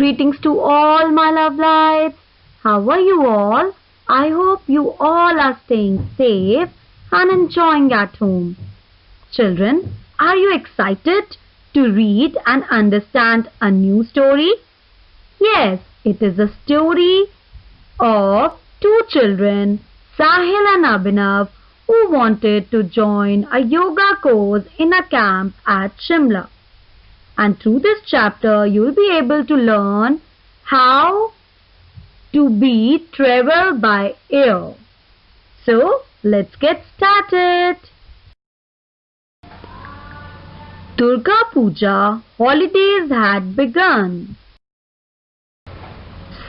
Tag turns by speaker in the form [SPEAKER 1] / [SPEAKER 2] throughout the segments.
[SPEAKER 1] Greetings to all my love lights. How are you all? I hope you all are staying safe and enjoying at home. Children, are you excited to read and understand a new story? Yes, it is a story of two children, Sahil and Abhinav, who wanted to join a yoga course in a camp at Shimla. And through this chapter, you will be able to learn how to be travel by air. So, let's get started. Durga Puja holidays had begun.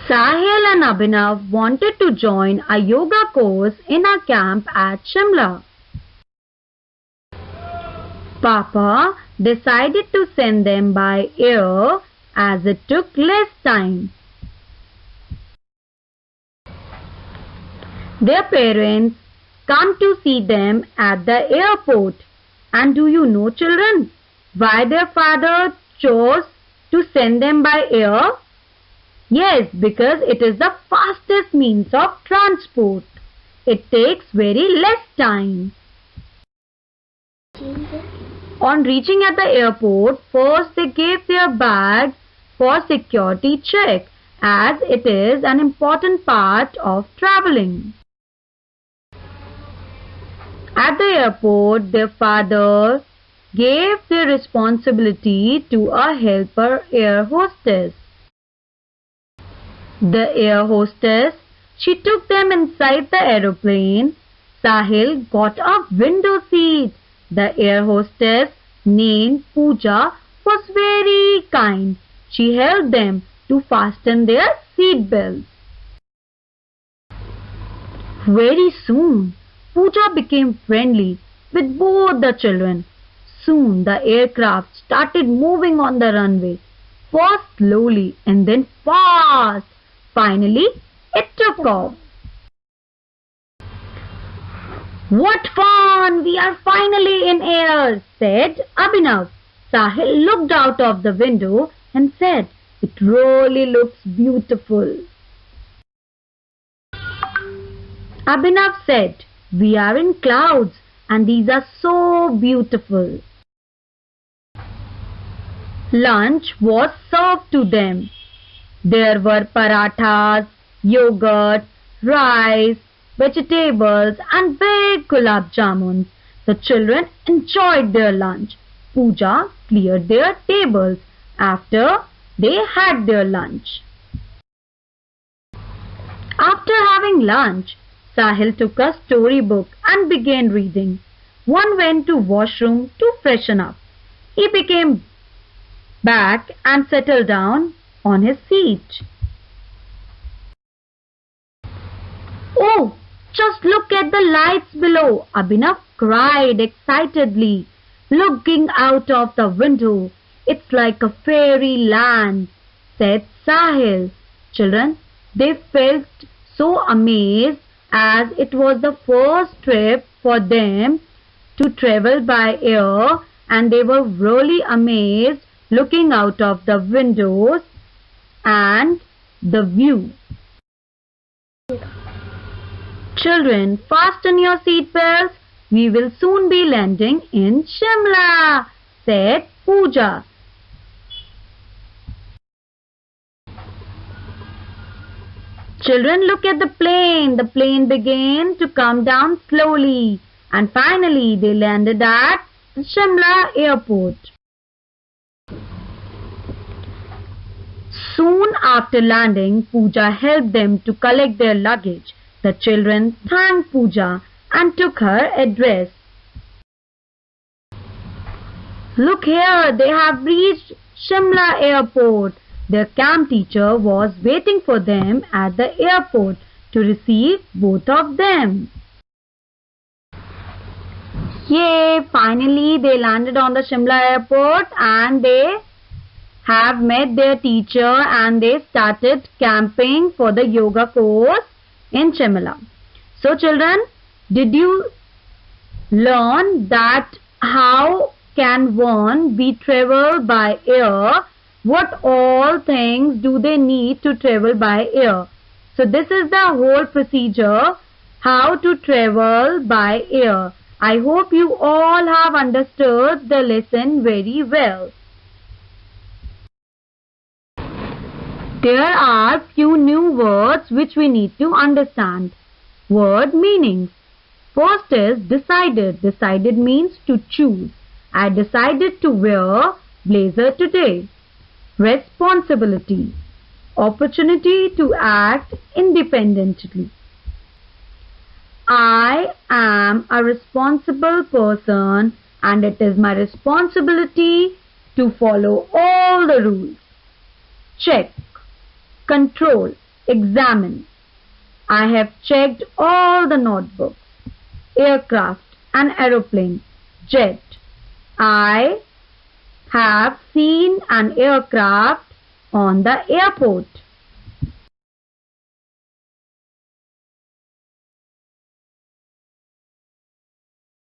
[SPEAKER 1] Sahil and Abhinav wanted to join a yoga course in a camp at Shimla. Papa decided to send them by air as it took less time. Their parents come to see them at the airport. And do you know, children, why their father chose to send them by air? Yes, because it is the fastest means of transport. It takes very less time. On reaching at the airport, first they gave their bags for security check, as it is an important part of traveling. At the airport, their father gave the responsibility to a helper air hostess. The air hostess, she took them inside the aeroplane. Sahil got a window seat. The air hostess, named Pooja, was very kind. She helped them to fasten their seat belts. Very soon, Pooja became friendly with both the children. Soon the aircraft started moving on the runway, first slowly and then fast. Finally, it took off. "What fun! We are finally in air," said Abhinav. Sahil looked out of the window and said, "It really looks beautiful." Abhinav said, "We are in clouds and these are so beautiful." Lunch was served to them. There were parathas, yogurt, rice, vegetables and big gulab jamuns. The children enjoyed their lunch. Pooja cleared their tables after they had their lunch. After having lunch, Sahil took a storybook and began reading. One went to washroom to freshen up. He came back and settled down on his seat. "Oh, just look at the lights below!" Abhinav cried excitedly, looking out of the window. "It's like a fairy land," said Sahil. Children, they felt so amazed as it was the first trip for them to travel by air, and they were really amazed looking out of the windows and the view. Children, fasten your seat belts. We will soon be landing in Shimla, said Pooja. Children, look at the plane. The plane began to come down slowly and finally they landed at Shimla airport. Soon after landing, Pooja helped them to collect their luggage. The children thanked Pooja and took her address. Look here, they have reached Shimla airport. Their camp teacher was waiting for them at the airport to receive both of them. Yay! Finally, they landed on the Shimla airport and they have met their teacher and they started camping for the yoga course in Shimla. So children, did you learn that how can one be travel by air What all things do they need to travel by air? So this is the whole procedure, how to travel by air. I hope you all have understood the lesson very well. There are few new words which we need to understand. Word meanings. First is decided. Decided means to choose. I decided to wear blazer today. Responsibility. Opportunity to act independently. I am a responsible person and it is my responsibility to follow all the rules. Check. Control. Examine. I have checked all the notebooks. Aircraft. An aeroplane. Jet. I have seen an aircraft on the airport.